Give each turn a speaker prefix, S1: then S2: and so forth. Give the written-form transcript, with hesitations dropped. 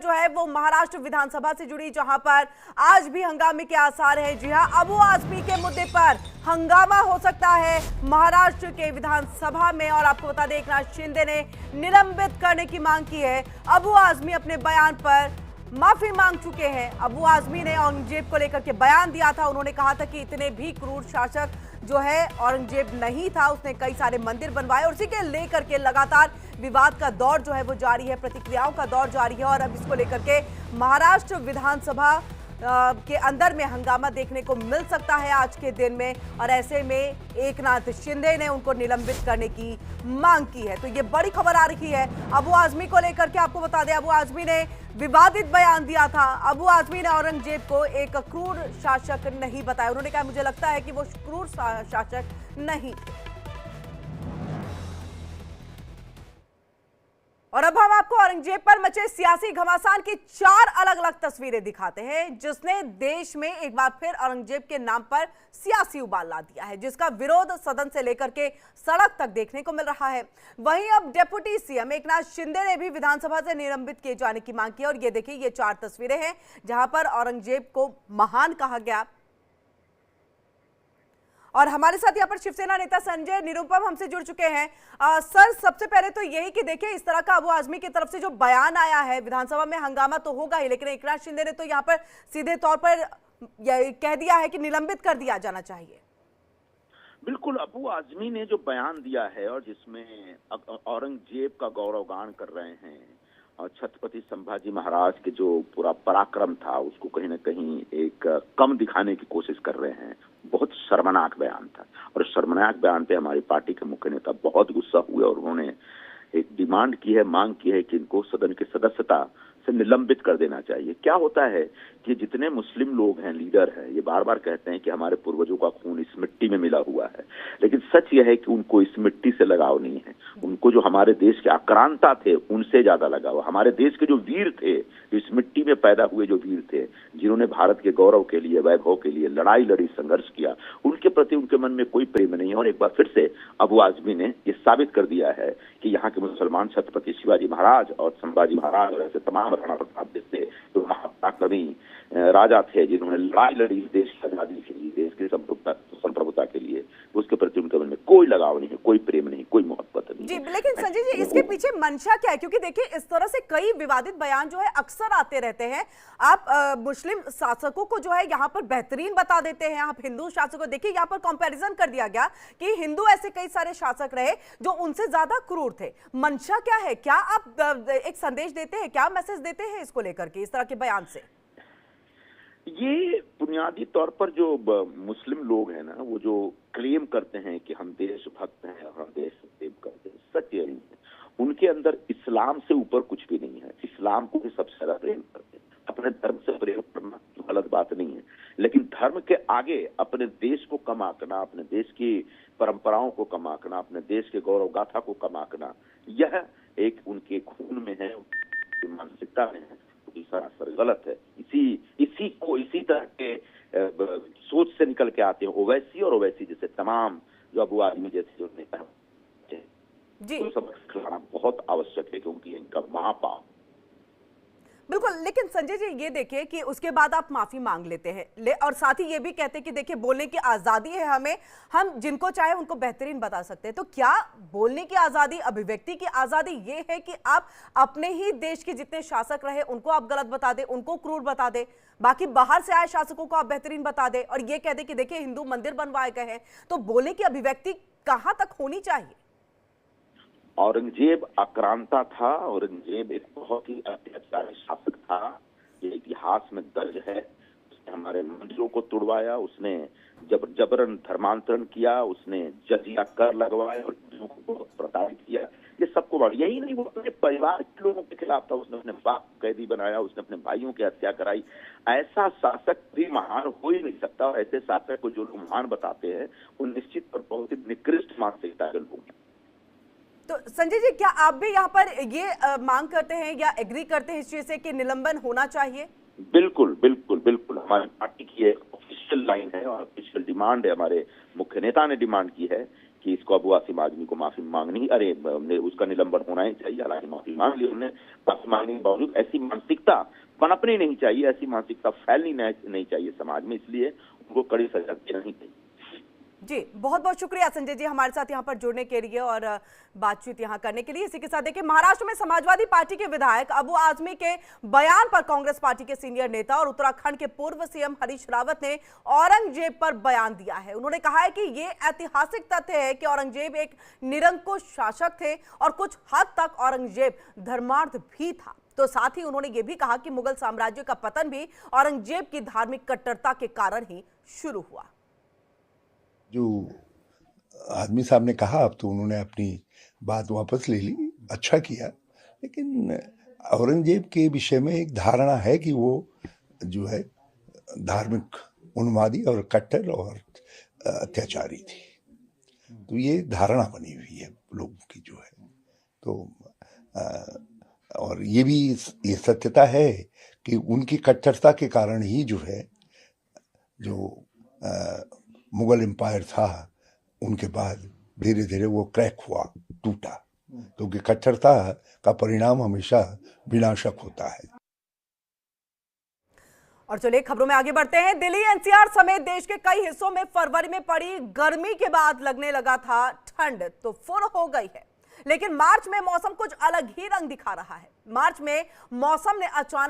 S1: जो है वो महाराष्ट्र विधानसभा से जुड़ी, जहां पर आज भी हंगामे के आसार हैं। जी हां, अबू आजमी के मुद्दे पर हंगामा हो सकता है महाराष्ट्र के विधानसभा में। और आपको बता दें, एकनाथ शिंदे ने निलंबित करने की मांग की है। अबू आजमी अपने बयान पर माफी मांग चुके हैं। अबू आजमी ने औरंगजेब को लेकर के बयान दिया था। उन्होंने कहा था कि इतने भी क्रूर शासक जो है औरंगजेब नहीं था, उसने कई सारे मंदिर बनवाए। और उसी के लेकर के लगातार विवाद का दौर जो है वो जारी है, प्रतिक्रियाओं का दौर जारी है। और अब इसको लेकर के महाराष्ट्र विधानसभा के अंदर में हंगामा देखने को मिल सकता है आज के दिन में। और ऐसे में एकनाथ शिंदे ने उनको निलंबित करने की मांग की है। तो ये बड़ी खबर आ रही है अबू आजमी को लेकर के। आपको बता दें, अबू आजमी ने विवादित बयान दिया था। अबू आजमी ने औरंगजेब को एक क्रूर शासक नहीं बताया। उन्होंने कहा, मुझे लगता है कि वो क्रूर शासक नहीं थे। और अब हम आपको औरंगजेब पर मचे सियासी घमासान की 4 अलग अलग तस्वीरें दिखाते हैं, जिसने देश में एक बार फिर औरंगजेब के नाम पर सियासी उबाल ला दिया है, जिसका विरोध सदन से लेकर के सड़क तक देखने को मिल रहा है। वहीं अब डिप्टी सीएम एकनाथ शिंदे ने भी विधानसभा से निलंबित किए जाने की मांग की। और ये देखिए, ये 4 तस्वीरें हैं जहां पर औरंगजेब को महान कहा गया। और हमारे साथ यहाँ पर शिवसेना नेता संजय निरुपम हमसे जुड़ चुके हैं। सर, सबसे पहले तो यही कि देखिए, इस तरह का अबू आजमी की तरफ से जो बयान आया है, विधानसभा में हंगामा तो होगा ही, लेकिन एकनाथ शिंदे ने तो यहाँ पर सीधे तौर पर कह दिया है कि निलंबित कर दिया जाना चाहिए।
S2: बिल्कुल, अबू आजमी ने जो बयान दिया है और जिसमें औरंगजेब का गौरवगान कर रहे हैं और छत्रपति संभाजी महाराज के जो पूरा पराक्रम था उसको कहीं ना कहीं एक कम दिखाने की कोशिश कर रहे हैं, बहुत शर्मनाक बयान था। और शर्मनाक बयान पे हमारी पार्टी के मुख्य नेता बहुत गुस्सा हुए और उन्होंने एक डिमांड की है, मांग की है कि इनको सदन की सदस्यता से निलंबित कर देना चाहिए। क्या होता है कि जितने मुस्लिम लोग हैं, लीडर हैं, ये बार बार कहते हैं कि हमारे पूर्वजों का खून इस मिट्टी में मिला हुआ है, लेकिन सच यह है कि उनको इस मिट्टी से लगाव नहीं है। उनको जो हमारे देश के आक्रांता थे उनसे ज्यादा लगाव। हमारे देश के जो वीर थे, इस मिट्टी में पैदा हुए जो वीर थे, जिन्होंने भारत के गौरव के लिए, वैभव के लिए लड़ाई लड़ी, संघर्ष किया, उनके प्रति उनके मन में कोई प्रेम नहीं है। और एक बार फिर से अबू आजमी ने ये साबित कर दिया है कि यहाँ के मुसलमान छत्रपति शिवाजी महाराज और संभाजी महाराज और ऐसे तमाम राणा प्रताप जैसे जो महापराक्रमी राजा थे, जिन्होंने लड़ाई लड़ी देश की आजादी के लिए, देश की संप्रभुता के लिए, उसके प्रति उनके मन में कोई लगाव नहीं है, कोई प्रेम नहीं, कोई मोहब्बत नहीं
S1: जी। लेकिन संजय जी, इसके पीछे मंशा क्या है? क्योंकि देखिए, इस तरह से कई विवादित बयान जो है अक्सर आते रहते हैं। आप मुस्लिम शासकों को जो है यहाँ पर बेहतरीन बता देते हैं, आप हिंदू शासकों, देखिए यहाँ पर कंपैरिजन कर दिया गया कि हिंदू ऐसे कई सारे शासक रहे जो उनसे ज्यादा क्रूर थे। मंशा क्या है? क्या आप एक संदेश देते हैं, क्या मैसेज देते हैं इसको लेकर के, इस तरह के बयान से?
S2: ये बुनियादी तौर पर जो मुस्लिम लोग हैं ना, वो जो क्लेम करते हैं कि हम देशभक्त हैं, हम देश से प्रेम करते हैं, सच ये नहीं है। उनके अंदर इस्लाम से ऊपर कुछ भी नहीं है। इस्लाम को भी सबसे ज्यादा प्रेम करते हैं। अपने धर्म से प्रेम करना तो गलत बात नहीं है, लेकिन धर्म के आगे अपने देश को कम आंकना, अपने देश की परंपराओं को कम आंकना, अपने देश के गौरव गाथा को कम आंकना, यह एक उनके खून में है, उनकी मानसिकता में है, सरासर गलत है। इसी तरह के सोच से निकल के आते हैं ओवैसी और ओवैसी जैसे तमाम जो अबू आजमी जैसे जो नेता हैं, तो सबक सिखाना बहुत आवश्यक है, क्योंकि इनका महापाप।
S1: बिल्कुल, लेकिन संजय जी ये देखिए कि उसके बाद आप माफी मांग लेते हैं और साथ ही ये भी कहते हैं कि देखिए, बोलने की आजादी है हमें, हम जिनको चाहे उनको बेहतरीन बता सकते हैं। तो क्या बोलने की आजादी, अभिव्यक्ति की आजादी ये है कि आप अपने ही देश के जितने शासक रहे उनको आप गलत बता दें, उनको क्रूर बता दें, बाकी बाहर से आए शासकों को आप बेहतरीन बता दें और ये कह दें कि देखिए हिंदू मंदिर बनवाए गए हैं? तो बोलने की अभिव्यक्ति कहां तक होनी चाहिए?
S2: औरंगजेब आक्रांता था, औरंगजेब एक बहुत ही अत्याचारी शासक था, ये इतिहास में दर्ज है। उसने हमारे मंदिरों को तुड़वाया, उसने जबरन धर्मांतरण किया, उसने जजिया कर लगवाया और हिंदुओं को बहुत प्रताड़ित किया। ये सबको बड़ा, यही नहीं, वो अपने परिवार के लोगों के खिलाफ था। उसने अपने बाप को कैदी बनाया, उसने अपने भाइयों की हत्या कराई। ऐसा शासक भी महान हो ही नहीं सकता। और ऐसे शासक को जो लोग महान बताते हैं वो निश्चित और बहुत ही निकृष्ट मानसिकता के लोग हैं।
S1: तो संजय जी, क्या आप भी यहाँ पर ये मांग करते हैं या एग्री करते हैं इस चीज से कि निलंबन होना चाहिए?
S2: बिल्कुल बिल्कुल बिल्कुल, हमारी पार्टी की एक ऑफिशियल लाइन है और ऑफिशियल डिमांड है, हमारे मुख्य नेता ने डिमांड की है कि इसको अबू आसिम आजमी को माफी मांगनी, अरे उसका निलंबन होना ही चाहिए। हालांकि माफी मांग ली उन्होंने, माफी मांगने के बावजूद ऐसी मानसिकता पनपनी नहीं चाहिए, ऐसी मानसिकता फैलनी नहीं चाहिए समाज में, इसलिए उनको कड़ी सजा देनी चाहिए।
S1: जी, बहुत बहुत शुक्रिया संजय जी हमारे साथ यहाँ पर जुड़ने के लिए और बातचीत यहाँ करने के लिए। इसी के साथ देखिए, महाराष्ट्र में समाजवादी पार्टी के विधायक अबू आजमी के बयान पर कांग्रेस पार्टी के सीनियर नेता और उत्तराखंड के पूर्व सीएम हरीश रावत ने औरंगजेब पर बयान दिया है। उन्होंने कहा है कि ये ऐतिहासिक तथ्य है कि औरंगजेब एक निरंकुश शासक थे और कुछ हद तक औरंगजेब धर्मार्थ भी था। तो साथ ही उन्होंने ये भी कहा कि मुगल साम्राज्य का पतन भी औरंगजेब की धार्मिक कट्टरता के कारण ही शुरू हुआ।
S3: जो आदमी साहब ने कहा, अब तो उन्होंने अपनी बात वापस ले ली, अच्छा किया। लेकिन औरंगजेब के विषय में एक धारणा है कि वो जो है धार्मिक उन्मादी और कट्टर और अत्याचारी थी। तो ये धारणा बनी हुई है लोगों की जो है। तो और ये भी ये सत्यता है कि उनकी कट्टरता के कारण ही जो है जो मुगल एम्पायर था उनके बाद धीरे धीरे वो क्रैक हुआ, टूटा। क्योंकि कट्टरता का परिणाम हमेशा विनाशक होता है।
S1: और चलिए खबरों में आगे बढ़ते हैं। दिल्ली एनसीआर समेत देश के कई हिस्सों में फरवरी में पड़ी गर्मी के बाद लगने लगा था ठंड तो फुर हो गई है, लेकिन मार्च में मौसम कुछ अलग ही रंग दिखा रहा है। मार्च में मौसम ने अचानक